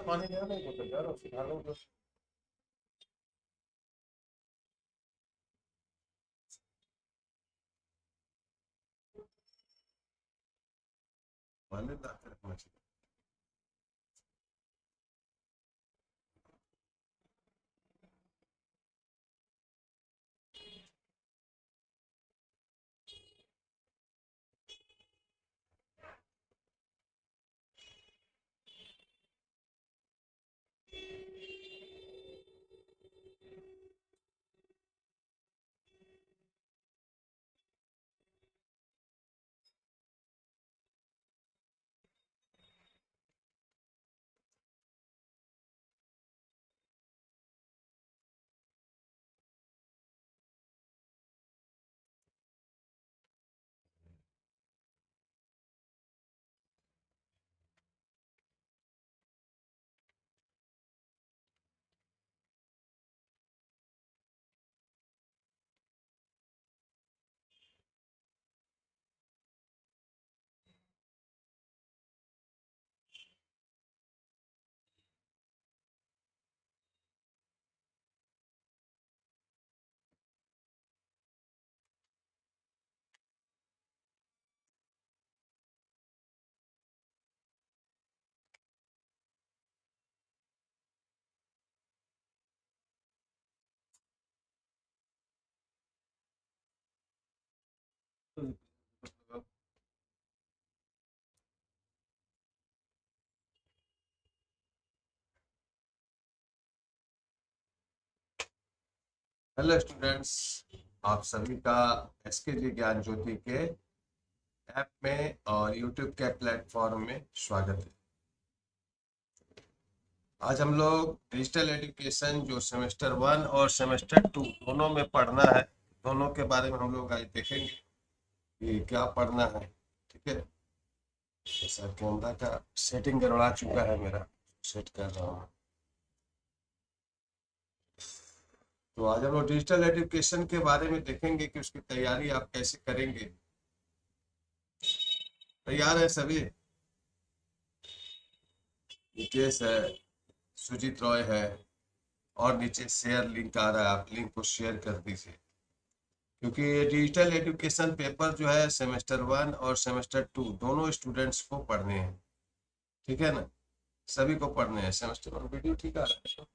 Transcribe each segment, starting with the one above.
पानी नहीं बोतल यार सिखा लो तो। पानी ला के रखना चाहिए। हेलो स्टूडेंट्स, आप सभी का एसके ज्ञान ज्योति के ऐप में और यूट्यूब के प्लेटफॉर्म में स्वागत है। आज हम लोग डिजिटल एजुकेशन जो सेमेस्टर 1 और सेमेस्टर 2 दोनों में पढ़ना है, दोनों के बारे में हम लोग आज देखेंगे कि क्या पढ़ना है। ठीक है, तो सर कैमरा का सेटिंग गड़बड़ा चुका है, मेरा सेट कर रहा हूँ। तो आज हम लोग डिजिटल एजुकेशन के बारे में देखेंगे कि उसकी तैयारी आप कैसे करेंगे। तैयार है सभी? निकेश है, सुजीत रॉय है और नीचे शेयर लिंक आ रहा है, आप लिंक को शेयर कर दीजिए, क्योंकि डिजिटल एजुकेशन पेपर जो है सेमेस्टर 1 और सेमेस्टर 2 दोनों स्टूडेंट्स को पढ़ने हैं। ठीक है ना, सभी को पढ़ने हैं। सेमेस्टर 1 वीडियो ठीक आ रहा है?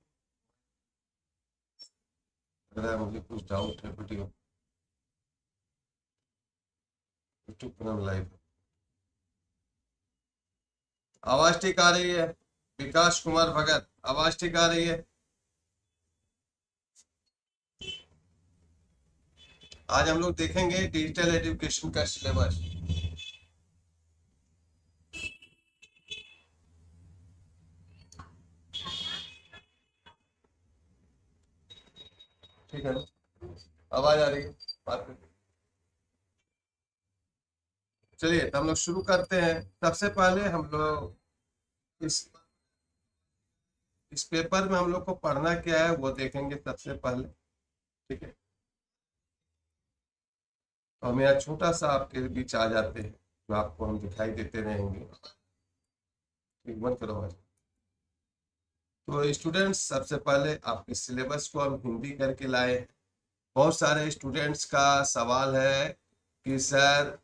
लग रहा है मुझे कुछ डाउट है। वीडियो यूट्यूब पर लाइव आवाज ठीक आ रही है? विकास कुमार भगत, आवाज ठीक आ रही है? आज हम लोग देखेंगे डिजिटल एजुकेशन का सिलेबस। ठीक है ना, आवाज आ रही है? बात करते। चलिए तो हम लोग शुरू करते हैं। सबसे पहले हम लोग इस इस पेपर में हम लोग को पढ़ना क्या है वो देखेंगे सबसे पहले। ठीक है, तो हम यहाँ छोटा सा आपके बीच आ जाते हैं, जो आपको हम दिखाई देते रहेंगे। ठीक, बंद करो भाई। तो स्टूडेंट्स, सबसे पहले आपके सिलेबस को हम हिंदी करके लाए हैं। बहुत सारे स्टूडेंट्स का सवाल है कि सर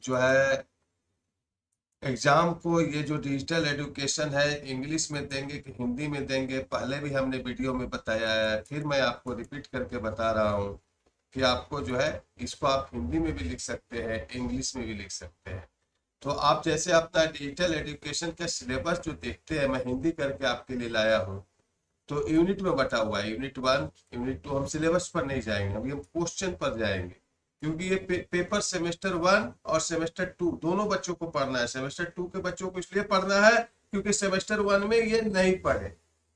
जो है एग्जाम को ये जो डिजिटल एजुकेशन है इंग्लिश में देंगे कि हिंदी में देंगे। पहले भी हमने वीडियो में बताया है, फिर मैं आपको रिपीट करके बता रहा हूँ कि आपको जो है इसको आप हिंदी में भी लिख सकते हैं, इंग्लिश में भी लिख सकते हैं। तो आप जैसे अपना डिजिटल एजुकेशन का सिलेबस जो देखते हैं, मैं हिंदी करके आपके लिए लाया हूँ। तो यूनिट में बटा हुआ है, यूनिट 1, यूनिट 2। हम सिलेबस पर नहीं जाएंगे, अभी हम क्वेश्चन पर जाएंगे, क्योंकि ये पेपर सेमेस्टर 1 और सेमेस्टर 2 दोनों बच्चों को पढ़ना है। सेमेस्टर 2 के बच्चों को इसलिए पढ़ना है क्योंकि सेमेस्टर 1 में ये नहीं पढ़े।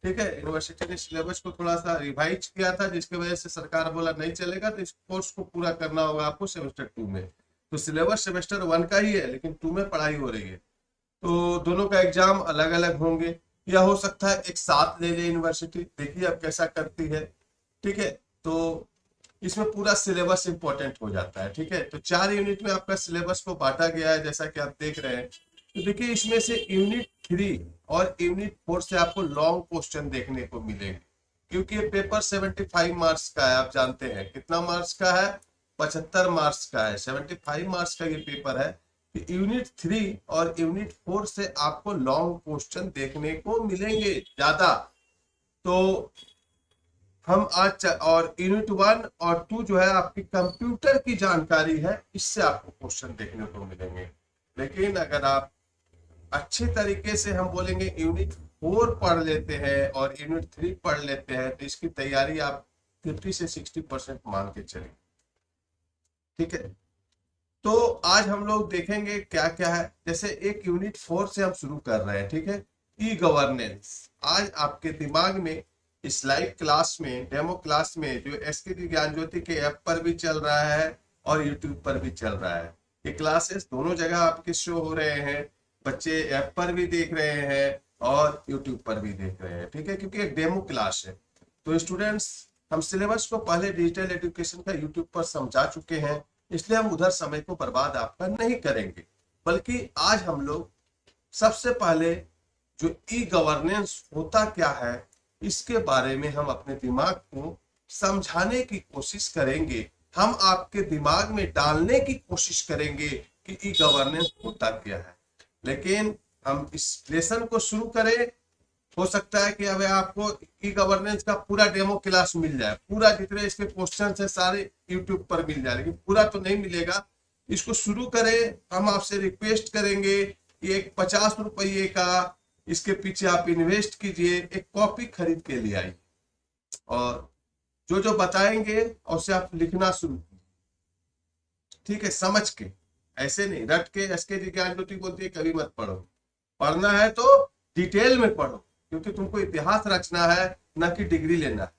ठीक है, यूनिवर्सिटी ने सिलेबस को थोड़ा सा रिवाइज किया था, जिसकी वजह से सरकार बोला नहीं चलेगा, तो इस कोर्स को पूरा करना होगा आपको सेमेस्टर 2 में। तो सिलेबस सेमेस्टर 1 का ही है, लेकिन 2 में पढ़ाई हो रही है। तो दोनों का एग्जाम अलग अलग होंगे, या हो सकता है एक साथ ले ले यूनिवर्सिटी, देखिए अब कैसा करती है। ठीक है, तो इसमें पूरा सिलेबस इंपॉर्टेंट हो जाता है। ठीक है, तो 4 यूनिट में आपका सिलेबस को बांटा गया है जैसा कि आप देख रहे हैं। तो देखिए इसमें से यूनिट 3 और यूनिट 4 से आपको लॉन्ग क्वेश्चन देखने को मिलेंगे, क्योंकि ये पेपर 75 मार्क्स का है। आप जानते हैं कितना मार्क्स का है, 75 मार्क्स का है। 75 मार्क्स का ये पेपर है। यूनिट 3 और यूनिट 4 से आपको लॉन्ग क्वेश्चन देखने को मिलेंगे ज्यादा। तो हम आज और यूनिट 1 और 2 जो है आपकी कंप्यूटर की जानकारी है, इससे आपको क्वेश्चन देखने को मिलेंगे। लेकिन अगर आप अच्छे तरीके से हम बोलेंगे यूनिट 4 पढ़ लेते हैं और यूनिट 3 पढ़ लेते हैं, तो इसकी तैयारी आप 50 से 60% मान के चलिए। ठीक है, तो आज हम लोग देखेंगे क्या क्या है। जैसे एक यूनिट 4 से हम शुरू कर रहे हैं। ठीक है, ई गवर्नेंस। आज आपके दिमाग में इस लाइव क्लास में, डेमो क्लास में, जो एसके ज्ञान ज्योति के ऐप पर भी चल रहा है और यूट्यूब पर भी चल रहा है, ये क्लासेस दोनों जगह आपके शो हो रहे हैं। बच्चे ऐप पर भी देख रहे हैं और यूट्यूब पर भी देख रहे हैं। ठीक है, क्योंकि एक डेमो क्लास है। तो स्टूडेंट्स, हम सिलेबस को पहले डिजिटल एजुकेशन का यूट्यूब पर समझा चुके हैं, इसलिए हम उधर समय को बर्बाद आपका नहीं करेंगे। बल्कि आज हम लोग सबसे पहले जो ई गवर्नेंस होता क्या है, इसके बारे में हम अपने दिमाग को समझाने की कोशिश करेंगे। हम आपके दिमाग में डालने की कोशिश करेंगे कि ई गवर्नेंस होता क्या है। लेकिन हम इस लेसन को शुरू करें, हो सकता है कि अब आपको ई गवर्नेंस का पूरा डेमो क्लास मिल जाए, पूरा जितने इसके क्वेश्चन है सारे यूट्यूब पर मिल जाए, लेकिन पूरा तो नहीं मिलेगा। इसको शुरू करें, हम आपसे रिक्वेस्ट करेंगे कि एक 50 रुपये का इसके पीछे आप इन्वेस्ट कीजिए, एक कॉपी खरीद के ले आइए और जो जो बताएंगे उसे आप लिखना शुरू कीजिए। ठीक है, समझ के, ऐसे नहीं रट के। एसके जी ज्ञान ज्योति बोलती है कभी मत पढ़ो, पढ़ना है तो डिटेल में पढ़ो, क्योंकि तुमको इतिहास रचना है, ना कि डिग्री लेना है।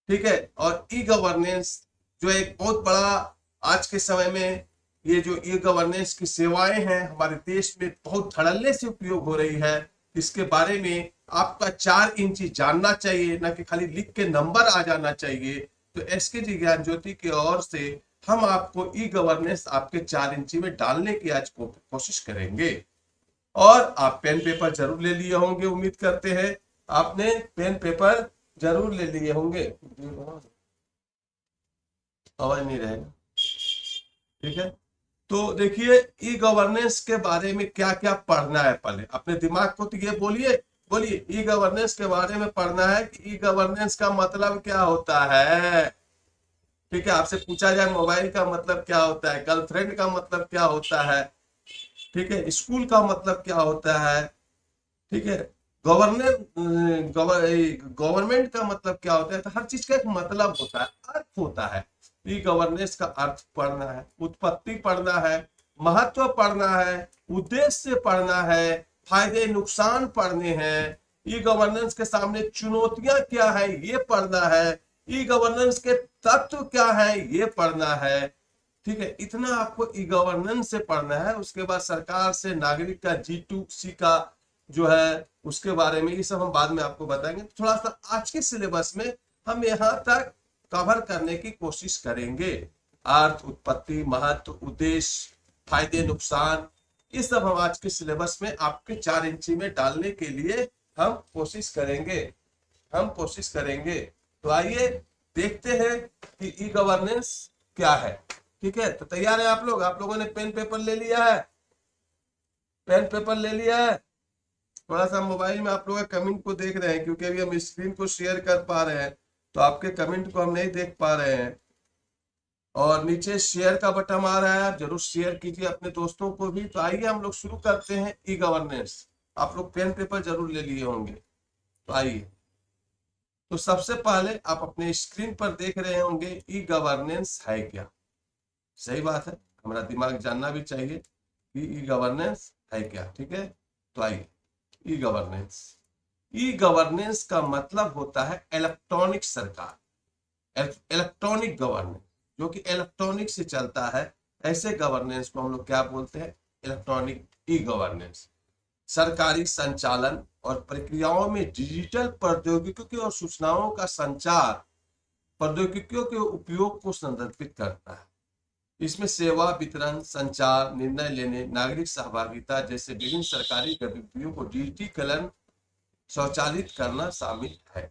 ठीक है, और ई गवर्नेंस जो एक बहुत बड़ा आज के समय में, ये जो ई गवर्नेंस की सेवाएं हैं हमारे देश में बहुत धड़ल्ले से उपयोग हो रही है, इसके बारे में आपका 4 इंची जानना चाहिए, ना कि खाली लिख के नंबर आ जाना चाहिए। तो एसके जी ज्ञान ज्योति की ओर से हम आपको ई गवर्नेंस आपके 4 इंची में डालने की आज कोशिश करेंगे। और आप पेन पेपर जरूर ले लिए होंगे, उम्मीद करते हैं आपने पेन पेपर जरूर ले लिए होंगे। आवाज नहीं रहेगा। ठीक है, तो देखिए ई गवर्नेंस के बारे में क्या क्या पढ़ना है। पहले अपने दिमाग को तो ये बोलिए बोलिए ई गवर्नेंस के बारे में पढ़ना है कि ई गवर्नेंस का मतलब क्या होता है। ठीक है, आपसे पूछा जाए मोबाइल का मतलब क्या होता है, गर्लफ्रेंड का मतलब क्या होता है, ठीक है, स्कूल का मतलब क्या होता है, ठीक है, गवर्नमेंट का मतलब क्या होता है, तो हर चीज का एक मतलब होता है, अर्थ होता है। ई गवर्नेंस का अर्थ पढ़ना है, उत्पत्ति पढ़ना है, महत्व पढ़ना है, उद्देश्य पढ़ना है, फायदे नुकसान पढ़ने हैं, ई गवर्नेंस के सामने चुनौतियां क्या है ये पढ़ना है, ई गवर्नेंस के तत्व क्या है ये पढ़ना है। ठीक है, इतना आपको ई गवर्नेंस से पढ़ना है। उसके बाद सरकार से नागरिक का G2C का जो है उसके बारे में, ये सब हम बाद में आपको बताएंगे। थोड़ा सा आज के सिलेबस में हम यहाँ तक कवर करने की कोशिश करेंगे। अर्थ, उत्पत्ति, महत्व, उद्देश्य, फायदे नुकसान, ये सब हम आज के सिलेबस में आपके 4 इंची में डालने के लिए हम कोशिश करेंगे। तो आइए देखते हैं कि ई गवर्नेंस क्या है। ठीक है, तो तैयार है आप लोग? आप लोगों ने पेन पेपर ले लिया है? पेन पेपर ले लिया है? थोड़ा सा मोबाइल में आप लोग कमेंट को देख रहे हैं, क्योंकि अभी हम स्क्रीन को शेयर कर पा रहे हैं, तो आपके कमेंट को हम नहीं देख पा रहे हैं। और नीचे शेयर का बटन आ रहा है, आप जरूर शेयर कीजिए अपने दोस्तों को भी। तो आइए हम लोग शुरू करते हैं ई गवर्नेंस। आप लोग पेन पेपर जरूर ले लिए होंगे, तो आइए। तो सबसे पहले आप अपने स्क्रीन पर देख रहे होंगे ई गवर्नेंस है क्या। सही बात है, हमारा दिमाग जानना भी चाहिए कि ई गवर्नेंस है क्या। ठीक है, तो आइए ई गवर्नेंस का मतलब होता है इलेक्ट्रॉनिक सरकार, इलेक्ट्रॉनिक गवर्नेंस, जो कि इलेक्ट्रॉनिक से चलता है। ऐसे गवर्नेंस को हम लोग क्या बोलते हैं? इलेक्ट्रॉनिक ई गवर्नेंस, सरकारी संचालन और प्रक्रियाओं में डिजिटल प्रौद्योगिकियों और सूचनाओं का संचार प्रौद्योगिकियों के उपयोग को संदर्भित करता है। इसमें सेवा वितरण, संचार, निर्णय लेने, नागरिक सहभागिता जैसे विभिन्न सरकारी गतिविधियों को डिजिटीकरण स्वचालित करना शामिल है।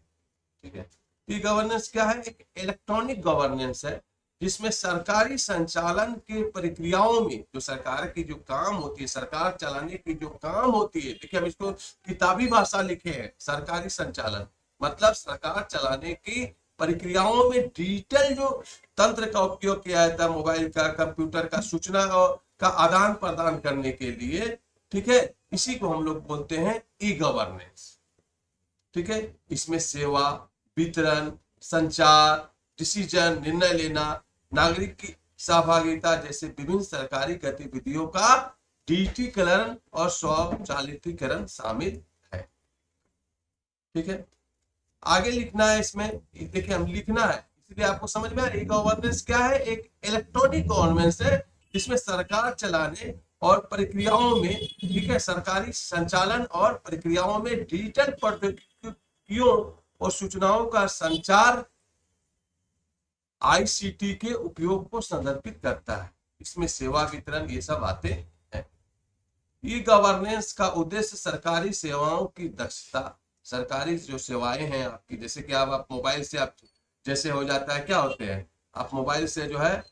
ठीक है, ई गवर्नेंस क्या है? एक इलेक्ट्रॉनिक गवर्नेंस है जिसमें सरकारी संचालन के प्रक्रियाओं में जो सरकार की जो काम होती है, सरकार चलाने की जो काम होती है, देखिए हम इसको किताबी भाषा लिखे हैं, सरकारी संचालन मतलब सरकार चलाने की प्रक्रियाओं में डिजिटल जो तंत्र का उपयोग किया जाता है, मोबाइल का, कंप्यूटर का, सूचना का आदान प्रदान करने के लिए। ठीक है, इसी को हम लोग बोलते हैं ई गवर्नेंस। ठीक है, इसमें सेवा वितरण, संचार, डिसीजन, निर्णय लेना, नागरिक की सहभागिता जैसे विभिन्न सरकारी गतिविधियों का डिजिटीकरण और स्वचालितीकरण शामिल है। ठीक है, आगे लिखना है इसमें, देखिए हम लिखना है इसलिए आपको समझ में आए। ई गवर्नेंस क्या है? एक इलेक्ट्रॉनिक गवर्नेंस है जिसमें सरकार चलाने और प्रक्रियाओं में, ठीक है, सरकारी संचालन और प्रक्रियाओं में डिजिटल प्रौद्योगिकियों और सूचनाओं का संचार आईसीटी के उपयोग को संदर्भित करता है। इसमें सेवा वितरण ये सब आते हैं। ई गवर्नेंस का उद्देश्य सरकारी सेवाओं की दक्षता, सरकारी जो सेवाएं हैं आपकी, जैसे कि आप मोबाइल से आप जैसे हो जाता है, क्या होते हैं, आप मोबाइल से जो है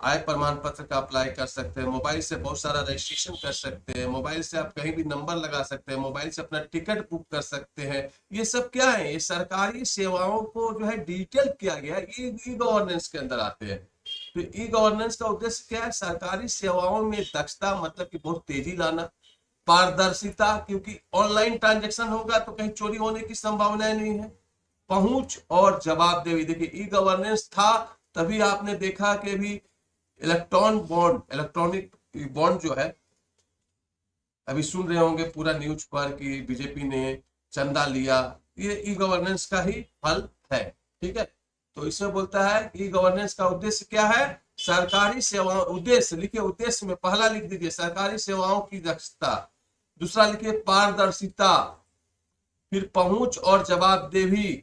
आय प्रमाण पत्र का अप्लाई कर सकते हैं, मोबाइल से बहुत सारा रजिस्ट्रेशन कर सकते हैं, मोबाइल से आप कहीं भी नंबर लगा सकते हैं, मोबाइल से अपना टिकट बुक कर सकते हैं। ये सब क्या है? ये सरकारी सेवाओं को जो है डिजिटल किया गया, ये ई गवर्नेंस के अंदर आते हैं। तो ई गवर्नेंस का उद्देश्य क्या है? सरकारी सेवाओं में दक्षता मतलब कि बहुत तेजी लाना, पारदर्शिता, क्योंकि ऑनलाइन ट्रांजेक्शन होगा तो कहीं चोरी होने की संभावना नहीं है, पहुंच और जवाबदेही। देखिए ई गवर्नेंस था तभी आपने देखा कि भी इलेक्ट्रॉनिक बॉन्ड जो है, अभी सुन रहे होंगे पूरा न्यूज पर कि बीजेपी ने चंदा लिया, ये ई गवर्नेंस का ही फल है। ठीक है, तो इसमें बोलता है ई गवर्नेंस का उद्देश्य क्या है? सरकारी सेवाओं, उद्देश्य लिखिए, उद्देश्य में पहला लिख दीजिए सरकारी सेवाओं की दक्षता, दूसरा लिखिए पारदर्शिता, फिर पहुंच और जवाबदेही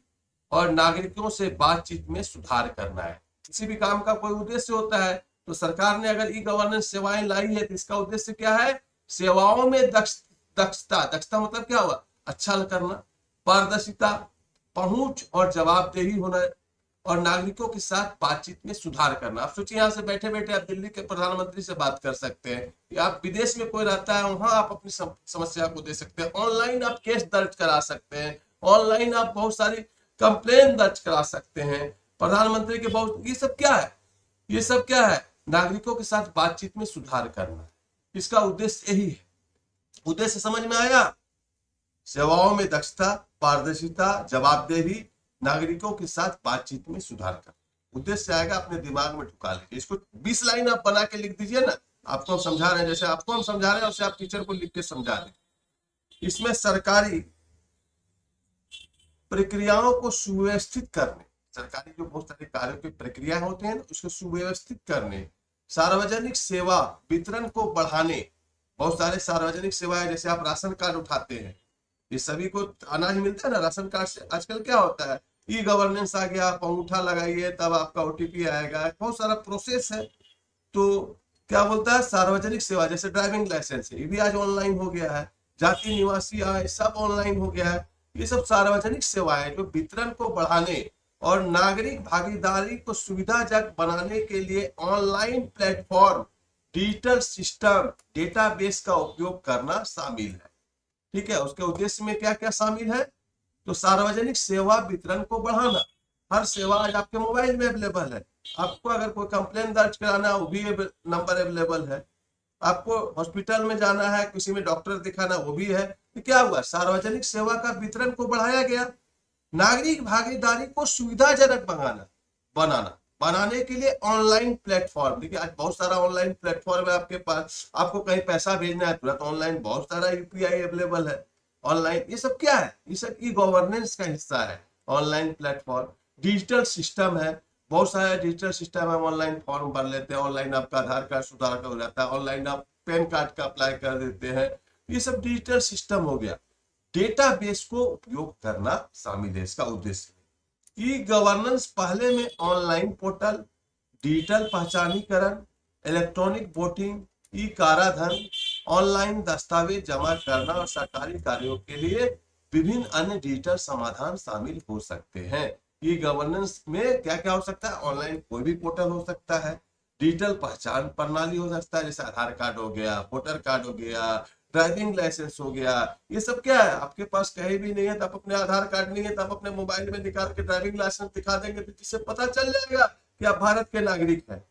और नागरिकों से बातचीत में सुधार करना है। किसी भी काम का कोई उद्देश्य होता है, तो सरकार ने अगर ई गवर्नेंस सेवाएं लाई है तो इसका उद्देश्य क्या है? सेवाओं में दक्षता, दक्षता मतलब क्या हुआ? अच्छा करना, पारदर्शिता, पहुंच और जवाबदेही होना, और नागरिकों के साथ बातचीत में सुधार करना। आप सोचिए यहाँ से बैठे बैठे आप दिल्ली के प्रधानमंत्री से बात कर सकते हैं, या आप विदेश में कोई रहता है वहां आप अपनी समस्या को दे सकते हैं, ऑनलाइन आप केस दर्ज करा सकते हैं, ऑनलाइन आप बहुत सारी कंप्लेन दर्ज करा सकते हैं प्रधानमंत्री के बहुत। ये सब क्या है? ये सब क्या है? नागरिकों के साथ बातचीत में सुधार करना, इसका उद्देश्य यही है। उद्देश्य समझ में आया? सेवाओं में दक्षता, पारदर्शिता, जवाबदेही, नागरिकों के साथ बातचीत में सुधार करना। उद्देश्य आएगा, अपने दिमाग में ढुका लीजिए इसको। 20 लाइन आप बना के लिख दीजिए ना, आपको हम समझा रहे हैं, जैसे आपको हम समझा रहे हैं उसे आप टीचर को लिख के समझा दें। इसमें सरकारी प्रक्रियाओं को सुव्यवस्थित करने, सरकारी जो बहुत सारे कार्यों की प्रक्रिया होते हैं उसको सुव्यवस्थित करने, सार्वजनिक सेवा वितरण को बढ़ाने, बहुत सारे सार्वजनिक सेवाएं जैसे आप राशन कार्ड उठाते हैं, ये सभी को अनाज मिलता है ना राशन कार्ड से। आजकल क्या होता है, ई गवर्नेंस आ गया, आप अंगूठा लगाइए तब आपका ओटीपी आएगा, बहुत सारा प्रोसेस है। तो क्या बोलता है, सार्वजनिक सेवा जैसे ड्राइविंग लाइसेंस है, ये भी आज ऑनलाइन हो गया है, जाति निवासी आय सब ऑनलाइन हो गया है। ये सब सार्वजनिक सेवाएं जो वितरण को बढ़ाने और नागरिक भागीदारी को सुविधाजनक बनाने के लिए online platform, digital system, database का उपयोग करना शामिल है। ठीक है, उसके उद्देश्य में क्या क्या शामिल है? तो सार्वजनिक सेवा वितरण को बढ़ाना, हर सेवा आज आपके मोबाइल में अवेलेबल है, आपको अगर कोई कंप्लेन दर्ज कराना है वो भी नंबर अवेलेबल है, आपको हॉस्पिटल में जाना है, किसी में डॉक्टर दिखाना वो भी है। तो क्या हुआ, सार्वजनिक सेवा का वितरण को बढ़ाया गया, नागरिक भागीदारी को सुविधाजनक बनाने के लिए ऑनलाइन प्लेटफॉर्म। देखिए आज बहुत सारा ऑनलाइन प्लेटफॉर्म है आपके पास, आपको कहीं पैसा भेजना है तुरंत ऑनलाइन, बहुत सारा यूपीआई अवेलेबल है ऑनलाइन। ये सब क्या है? ये सब ई गवर्नेंस का हिस्सा है। ऑनलाइन प्लेटफॉर्म, डिजिटल सिस्टम है, बहुत सारे डिजिटल सिस्टम है, ऑनलाइन फॉर्म भर लेते हैं, ऑनलाइन आपका आधार कार्ड सुधार हो जाता है, ऑनलाइन आप पैन कार्ड का अप्लाई कर देते हैं। ये सब डिजिटल सिस्टम हो गया। डेटाबेस को उपयोग करना शामिल है इसका उद्देश्य। ई गवर्नेंस पहले में ऑनलाइन पोर्टल, डिजिटल पहचानीकरण, इलेक्ट्रॉनिक वोटिंग, ई कराधान, ऑनलाइन दस्तावेज जमा करना और सरकारी कार्यों के लिए विभिन्न अन्य डिजिटल समाधान शामिल हो सकते हैं। ई गवर्नेंस में क्या क्या हो सकता है? ऑनलाइन कोई भी पोर्टल हो सकता है, डिजिटल पहचान प्रणाली हो सकता है, जैसे आधार कार्ड हो गया, वोटर कार्ड हो गया, ड्राइविंग लाइसेंस हो गया। ये सब क्या है? आपके पास कहीं भी नहीं है तो आप अपने आधार कार्ड नहीं है तो आप अपने मोबाइल में निकाल के ड्राइविंग लाइसेंस दिखा देंगे तो जिससे पता चल जाएगा कि आप भारत के नागरिक हैं,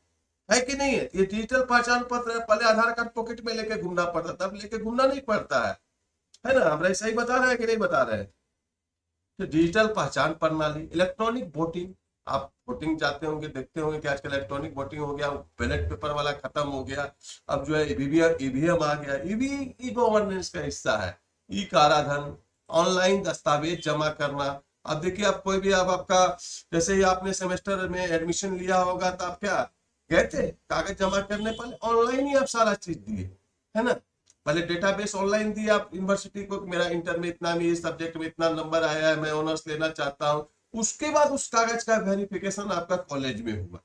है कि नहीं है? ये डिजिटल पहचान पत्र है। पहले आधार कार्ड पॉकेट में लेके घूमना पड़ता था, अब लेके घूमना नहीं पड़ता है ना? हम सही बता रहे हैं कि नहीं बता रहे हैं? तो डिजिटल पहचान प्रणाली, इलेक्ट्रॉनिक वोटिंग, आप वोटिंग जाते होंगे, देखते होंगे कि आजकल इलेक्ट्रॉनिक वोटिंग हो गया, बैलेट पेपर वाला खत्म हो गया, अब जो है ईवीएम आ गया। ई गवर्नेंस का हिस्सा है। ई कराधान, ऑनलाइन दस्तावेज जमा करना। अब देखिए, आप कोई भी, अब आपका जैसे ही आपने सेमेस्टर में एडमिशन लिया होगा तो आप क्या गए थे कागज जमा करने? पहले ऑनलाइन ही आप सारा चीज दिए, है ना? पहले डेटाबेस ऑनलाइन दिया आप यूनिवर्सिटी को, मेरा इंटर में इतना, में इस सब्जेक्ट में इतना नंबर आया है, मैं ऑनर्स लेना चाहता हूँ। उसके बाद उस कागज का वेरिफिकेशन आपका कॉलेज में हुआ।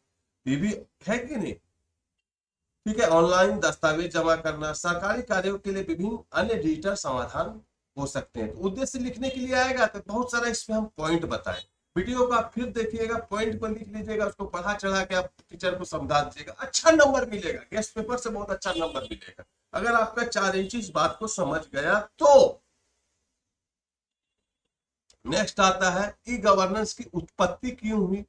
ये भी है कि नहीं? ठीक है। ऑनलाइन दस्तावेज जमा करना, सरकारी कार्यों के लिए विभिन्न अन्य डिजिटल समाधान हो सकते हैं। तो उद्देश्य लिखने के लिए आएगा तो बहुत सारा इसमें हम पॉइंट बताएं। वीडियो को आप फिर देखिएगा, पॉइंट को लिख लीजिएगा, उसको पढ़ा चढ़ा के आप टीचर को समझा दीजिएगा, अच्छा नंबर मिलेगा। गेस्ट पेपर से बहुत अच्छा नंबर मिलेगा अगर आपका 4 इंच इस बात को समझ गया तो। नेक्स्ट आता है ई गवर्नेंस की उत्पत्ति क्यों हुई?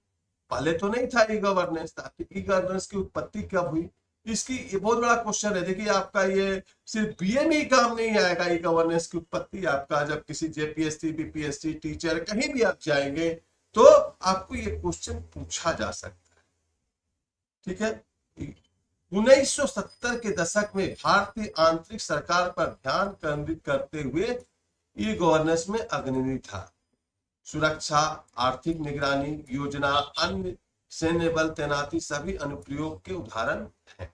पहले तो नहीं था ई गवर्नेंस, ई गवर्नेंस की उत्पत्ति कब हुई? इसकी ये बहुत बड़ा क्वेश्चन है। देखिए, आपका ये सिर्फ बीए में ही काम नहीं आएगा। ई गवर्नेंस की उत्पत्ति आपका जब किसी जेपीएससी, बीपीएससी, टीचर कहीं भी आप जाएंगे तो आपको ये क्वेश्चन पूछा जा सकता है। ठीक है। 1970 के दशक में भारतीय आंतरिक सरकार पर ध्यान केंद्रित करते हुए ई गवर्नेंस में अग्रणी था। सुरक्षा, आर्थिक निगरानी, योजना, अन्य सैन्य बल तैनाती सभी अनुप्रयोग के उदाहरण हैं।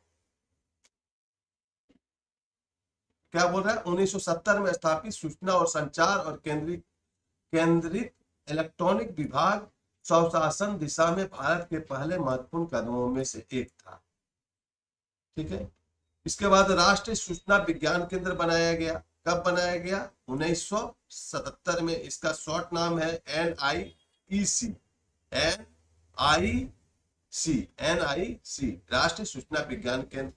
क्या बोल रहा है? 1970 में स्थापित सूचना और संचार और केंद्रित इलेक्ट्रॉनिक विभाग स्वशासन दिशा में भारत के पहले महत्वपूर्ण कदमों में से एक था। ठीक है। इसके बाद राष्ट्रीय सूचना विज्ञान केंद्र बनाया गया। कब बनाया गया? 1977 में। इसका शॉर्ट नाम है NIEC, NIC, राष्ट्रीय सूचना विज्ञान केंद्र,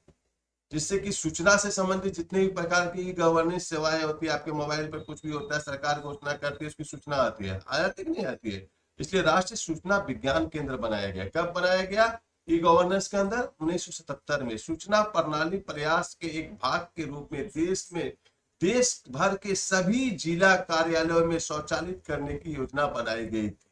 जिससे कि सूचना से संबंधित जितने भी प्रकार की गवर्नेंस सेवाएं होती है, आपके मोबाइल पर कुछ भी होता है, सरकार घोषणा करती है, उसकी सूचना आती है, आती कि नहीं आती है? इसलिए राष्ट्रीय सूचना विज्ञान केंद्र बनाया गया। कब बनाया गया? ई गवर्नेंस के अंदर 1977 में। सूचना प्रणाली प्रयास के एक भाग के रूप में देश भर के सभी जिला कार्यालयों में स्वचालित करने की योजना बनाई गई थी।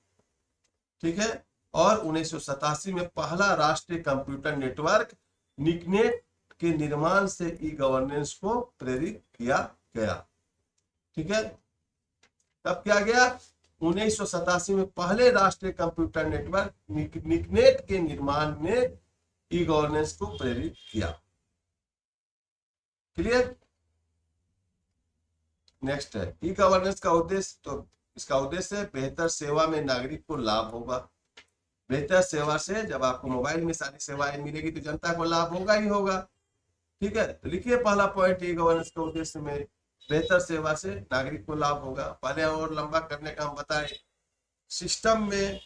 ठीक है। और 1987 में पहला राष्ट्रीय कंप्यूटर नेटवर्क निकनेट के निर्माण से ई गवर्नेंस को प्रेरित किया गया। ठीक है। तब क्या गया? 1987 में पहले राष्ट्रीय कंप्यूटर नेटवर्क निकनेट के निर्माण ने ई गवर्नेंस को प्रेरित किया। क्लियर? नेक्स्ट है ई गवर्नेंस का उद्देश्य। तो इसका उद्देश्य है बेहतर सेवा में नागरिक को लाभ होगा। बेहतर सेवा से, जब आपको मोबाइल में सारी सेवाएं मिलेगी तो जनता को लाभ होगा ही होगा। ठीक है। तो लिखिए पहला पॉइंट, ई गवर्नेंस के उद्देश्य में बेहतर सेवा से नागरिक को लाभ होगा। पहले और लंबा करने का हम बताएं, सिस्टम में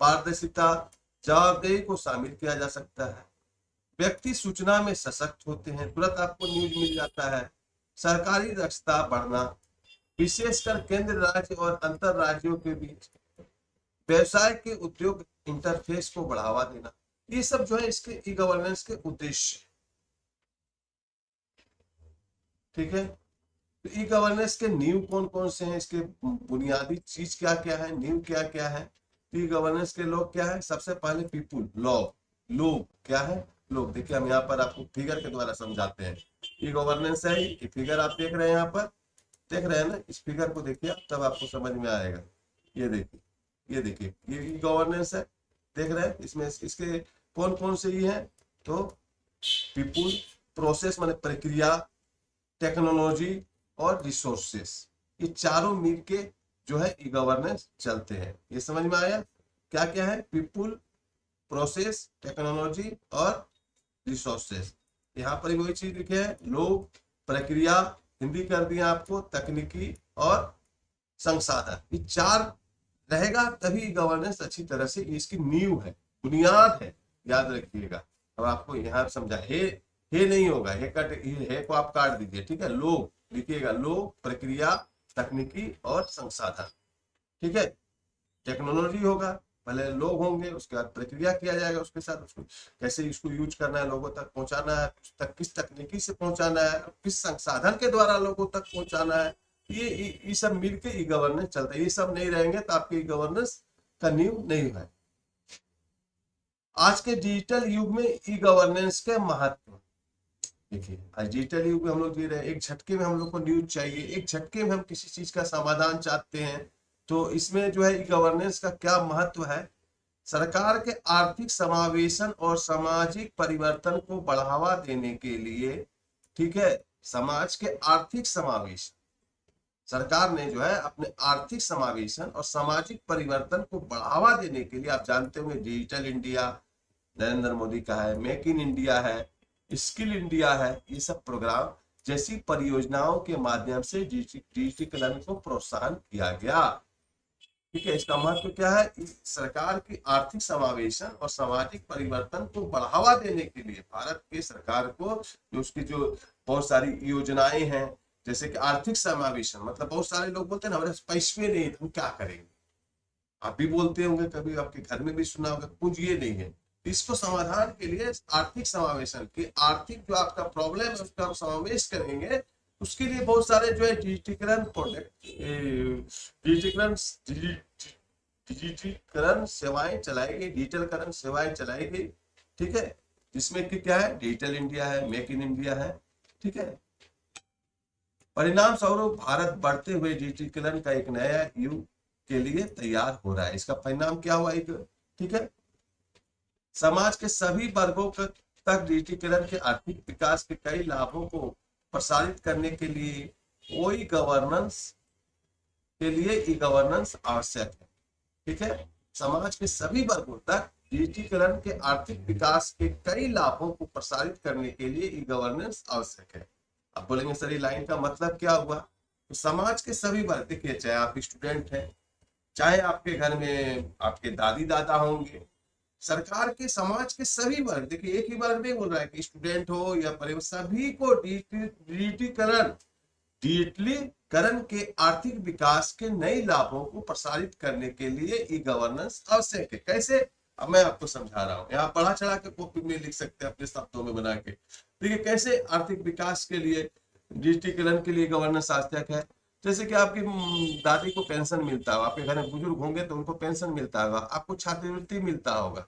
पारदर्शिता, जवाबदेही को शामिल किया जा सकता है। व्यक्ति सूचना में सशक्त होते हैं, तुरंत आपको न्यूज मिल जाता है। सरकारी दक्षता बढ़ना, विशेषकर केंद्र, राज्य और अंतर राज्यों के बीच व्यवसाय के उद्योग इंटरफेस को बढ़ावा देना, ये सब जो है इसके ई गवर्नेंस के उद्देश्य। ठीक है। तो ई गवर्नेंस के नींव कौन कौन से हैं? इसके बुनियादी चीज क्या क्या है, नींव क्या क्या है? ई गवर्नेंस के लोग क्या है? सबसे पहले पीपुल, लोग क्या है? लोग। देखिए, हम यहाँ पर आपको फिगर के द्वारा समझाते हैं। ई गवर्नेंस है, ये फिगर आप देख रहे हैं, यहाँ पर देख रहे हैं ना, इस फिगर को देखिए आप, तब आपको समझ में आएगा। ये देखिए, ये देखिए, ये ई गवर्नेंस है, देख रहे हैं? इसमें इसके कौन कौन से ये हैं? तो पीपुल, प्रोसेस माने प्रक्रिया, टेक्नोलॉजी और रिसोर्सेस, ये चारों मिलके जो है ई गवर्नेंस चलते हैं। ये समझ में आया क्या क्या है? पीपुल, प्रोसेस, टेक्नोलॉजी और रिसोर्सेस। यहाँ पर भी वही चीज लिखे है, लोग, प्रक्रिया, हिंदी कर दिया आपको, तकनीकी और संसाधन। ये चार रहेगा तभी गवर्नेंस अच्छी तरह से, इसकी नींव है, बुनियाद है, याद रखिएगा। अब आपको यहाँ समझा, हे नहीं होगा, हे को आप काट दीजिए, ठीक है। लोग लिखिएगा, लोग, प्रक्रिया, तकनीकी और संसाधन, ठीक है। टेक्नोलॉजी होगा, पहले लोग होंगे, उसके बाद प्रक्रिया किया जाएगा, उसके साथ उसको कैसे इसको यूज करना है, लोगों तक पहुंचाना है, किस तकनीकी से पहुंचाना है, किस संसाधन के द्वारा लोगों तक पहुंचाना है, ये सब मिलके ई गवर्नेंस चलता है। ये सब नहीं रहेंगे तो आपके ई गवर्नेंस का नींव नहीं है। आज के डिजिटल युग में ई गवर्नेंस के महत्व देखिए, आज डिजिटल युग में हम लोग जी रहे हैं, एक झटके में हम लोग को न्यूज चाहिए, एक झटके में हम किसी चीज का समाधान चाहते हैं, तो इसमें जो है ई गवर्नेंस का क्या महत्व है? सरकार के आर्थिक समावेशन और सामाजिक परिवर्तन को बढ़ावा देने के लिए, ठीक है, समाज के आर्थिक समावेशन, सरकार ने जो है अपने आर्थिक समावेशन और सामाजिक परिवर्तन को बढ़ावा देने के लिए, आप जानते होंगे डिजिटल इंडिया नरेंद्र मोदी का है, मेक इन इंडिया है, स्किल इंडिया है, ये सब प्रोग्राम जैसी परियोजनाओं के माध्यम से डिजिटलीकरण को प्रोत्साहन किया गया, ठीक है। इसका महत्व क्या है? सरकार की आर्थिक समावेशन और सामाजिक परिवर्तन को बढ़ावा देने के लिए भारत के सरकार को जो उसकी जो बहुत सारी योजनाएं हैं, जैसे कि आर्थिक समावेशन, मतलब बहुत सारे लोग बोलते हैं ना, हमारे पैसे नहीं है, हम क्या करेंगे? आप भी बोलते होंगे, कभी आपके घर में भी सुना होगा, पूंजी नहीं है। इसको समाधान के लिए आर्थिक समावेशन के, आर्थिक जो आपका प्रॉब्लम है उसका समावेश करेंगे, उसके लिए बहुत सारे जो है डिजिटीकरण प्रोडक्ट, डिजिटीकरण सेवाएं चलाई गई, डिजिटलकरण सेवाएं चलाई गई, ठीक है। जिसमें कि क्या है? डिजिटल इंडिया है, मेक इन इंडिया है, ठीक है। परिणाम स्वरूप भारत बढ़ते हुए डिजिटलीकरण का एक नया युग के लिए तैयार हो रहा है। इसका परिणाम क्या हुआ? एक, ठीक है, समाज के सभी वर्गों तक डिजिटलीकरण के आर्थिक विकास के कई लाभों को प्रसारित करने के लिए ई गवर्नेंस आवश्यक है, ठीक है। समाज के सभी वर्गों तक डिजिटलीकरण के आर्थिक विकास के कई लाभों को प्रसारित करने के लिए ई गवर्नेंस आवश्यक है। अब बोलेंगे सर ये लाइन का मतलब क्या हुआ? तो समाज के सभी वर्ग, देखिए, चाहे आप स्टूडेंट हैं, चाहे आपके घर में आपके दादी दादा होंगे, सरकार के समाज के सभी वर्ग, देखिए एक ही वर्ग नहीं बोल रहा है कि स्टूडेंट हो या परिवार, सभी को डिजिटलीकरण के आर्थिक विकास के नए लाभों को प्रसारित करने के लिए ई गवर्नेंस आवश्यक है। कैसे? अब मैं आपको समझा रहा हूँ, यहाँ पढ़ा चढ़ा के कॉपी में लिख सकते हैं अपने शब्दों में बना के। देखिए कैसे आर्थिक विकास के लिए, डिजिटलीकरण के लिए गवर्नेंस आवश्यक है। जैसे कि आपकी दादी को पेंशन मिलता होगा, आपके घर में बुजुर्ग होंगे तो उनको पेंशन मिलता होगा, आपको छात्रवृत्ति मिलता होगा,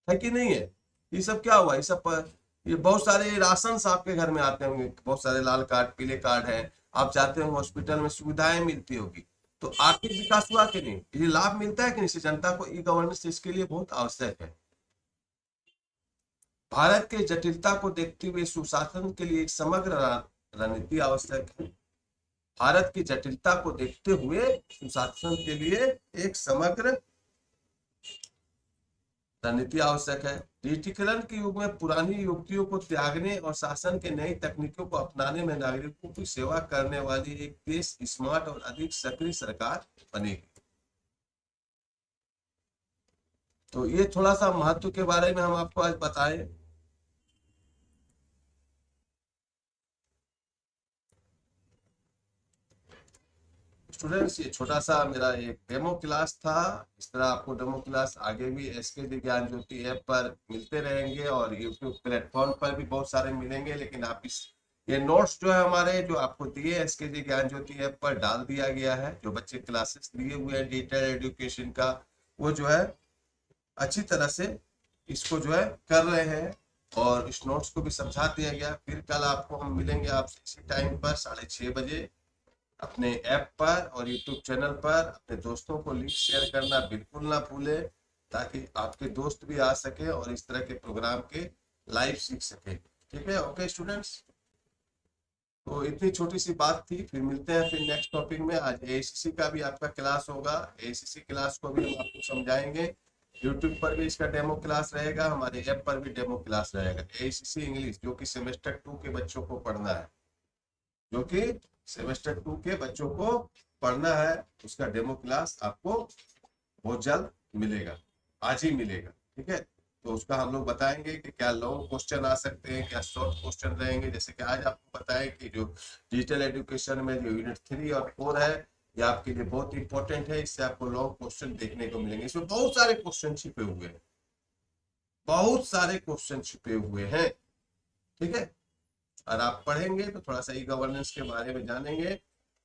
है कि नहीं है? ये सब क्या हुआ? ये सब ये बहुत सारे राशन आपके घर में आते होंगे, बहुत सारे लाल कार्ड, पीले कार्ड हैं, आप जाते होंगे हॉस्पिटल में सुविधाएं मिलती होगी, तो आर्थिक विकास हुआ कि नहीं? ये लाभ मिलता है कि नहीं जनता को? ई गवर्नेंस इसके लिए बहुत आवश्यक है। भारत के जटिलता को देखते हुए सुशासन के लिए एक समग्र रणनीति आवश्यक है। भारत की जटिलता को देखते हुए सुशासन के लिए एक समग्र रणनीति आवश्यक है। डिजिटलीकरण के युग में पुरानी युक्तियों को त्यागने और शासन के नई तकनीकों को अपनाने में नागरिकों की सेवा करने वाली एक देश स्मार्ट और अधिक सक्रिय सरकार बनेगी। तो ये थोड़ा सा महत्व के बारे में हम आपको आज बताएं। स्टूडेंट्स, ये छोटा सा मेरा एक डेमो क्लास था। इस तरह आपको डेमो क्लास आगे भी एसके ज्ञान ज्योति ऐप पर मिलते रहेंगे और यूट्यूब प्लेटफॉर्म पर भी बहुत सारे मिलेंगे। लेकिन आप ये नोट्स जो है हमारे, जो आपको दिए एसके ज्ञान ज्योति ऐप पर डाल दिया गया है, जो बच्चे क्लासेस लिए हुए हैं डिजिटल एजुकेशन का, वो जो है अच्छी तरह से इसको जो है कर रहे हैं और इस नोट्स को भी समझा दिया गया। फिर कल आपको हम मिलेंगे आपसे इसी टाइम पर 6:30 बजे अपने ऐप पर और यूट्यूब चैनल पर। अपने दोस्तों को लिंक शेयर करना बिल्कुल ना भूले, ताकि आपके दोस्त भी आ सके और इस तरह के प्रोग्राम के लाइव सीख सके। ठीक है, ओके स्टूडेंट्स। तो इतनी छोटी सी बात थी, फिर मिलते हैं फिर नेक्स्ट टॉपिक में। आज एसीसी का भी आपका क्लास होगा, एसीसी क्लास को भी हम आपको समझाएंगे। यूट्यूब पर भी इसका डेमो क्लास रहेगा, हमारे ऐप पर भी डेमो क्लास रहेगा। एसीसी इंग्लिश जो कि सेमेस्टर 2 के बच्चों को पढ़ना है, जो कि सेमेस्टर 2 के बच्चों को पढ़ना है, उसका डेमो क्लास आपको बहुत जल्द मिलेगा, आज ही मिलेगा। ठीक है, तो उसका हम लोग बताएंगे कि क्या लॉन्ग क्वेश्चन आ सकते हैं, क्या शॉर्ट क्वेश्चन रहेंगे। जैसे कि आज आपको बताएं कि जो डिजिटल एजुकेशन में जो यूनिट 3 और 4 है, ये आपके लिए बहुत इंपॉर्टेंट है। इससे आपको लॉन्ग क्वेश्चन देखने को मिलेंगे। इसमें बहुत सारे क्वेश्चन छिपे हुए हैं, बहुत सारे क्वेश्चन छिपे हुए हैं। ठीक है, और आप पढ़ेंगे तो थोड़ा सा ई गवर्नेंस के बारे में जानेंगे,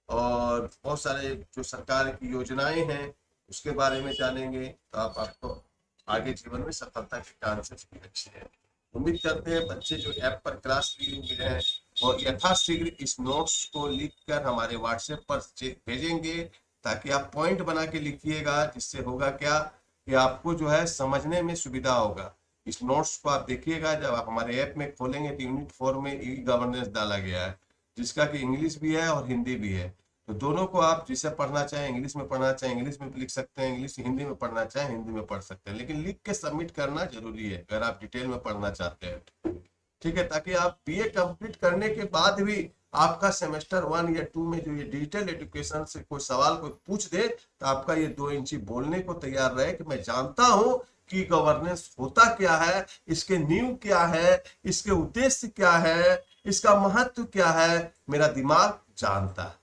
और बहुत सारे जो सरकार की योजनाएं हैं उसके बारे में जानेंगे। तो आपको आगे जीवन में सफलता के चांसेस भी अच्छे हैं। उम्मीद करते हैं बच्चे जो ऐप पर क्लास लिए हुए हैं और यथाशीघ्र इस नोट्स को लिख कर हमारे व्हाट्सएप पर भेजेंगे, ताकि आप पॉइंट बना के लिखिएगा। जिससे होगा क्या कि आपको जो है समझने में सुविधा होगा। इस नोट्स को आप देखिएगा, जब आप हमारे ऐप में खोलेंगे तो यूनिट 4 में ई गवर्नेंस डाला गया है, जिसका कि इंग्लिश भी है और हिंदी भी है। तो दोनों को आप जिसे पढ़ना चाहें, इंग्लिश में पढ़ना चाहें इंग्लिश में लिख सकते हैं, इंग्लिश हिंदी में पढ़ना चाहें हिंदी में पढ़ सकते हैं। लेकिन लिख के सबमिट करना जरूरी है अगर आप डिटेल में पढ़ना चाहते हैं। ठीक है, ताकि आप बीए कंप्लीट करने के बाद भी आपका सेमेस्टर 1 या 2 में जो ये डिजिटल एजुकेशन से कोई सवाल कोई पूछ दे, तो आपका ये 2 इंची बोलने को तैयार रहे कि मैं जानता हूं कि गवर्नेंस होता क्या है, इसके नींव क्या है, इसके उद्देश्य क्या है, इसका महत्व क्या है, मेरा दिमाग जानता है।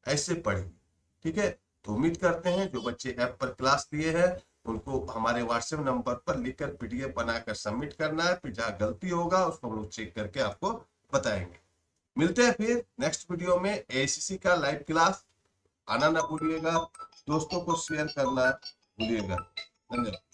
ऐसे पढ़िए। ठीक है, तो उम्मीद करते हैं जो बच्चे ऐप पर क्लास लिए हैं उनको हमारे व्हाट्सएप नंबर पर लिखकर पीडीएफ बनाकर सबमिट करना है। फिर जहाँ गलती होगा उसको हम लोग चेक करके आपको बताएंगे। मिलते हैं फिर नेक्स्ट वीडियो में। एसीसी का लाइव क्लास आना ना भूलिएगा, दोस्तों को शेयर करना भूलिएगा। धन्यवाद।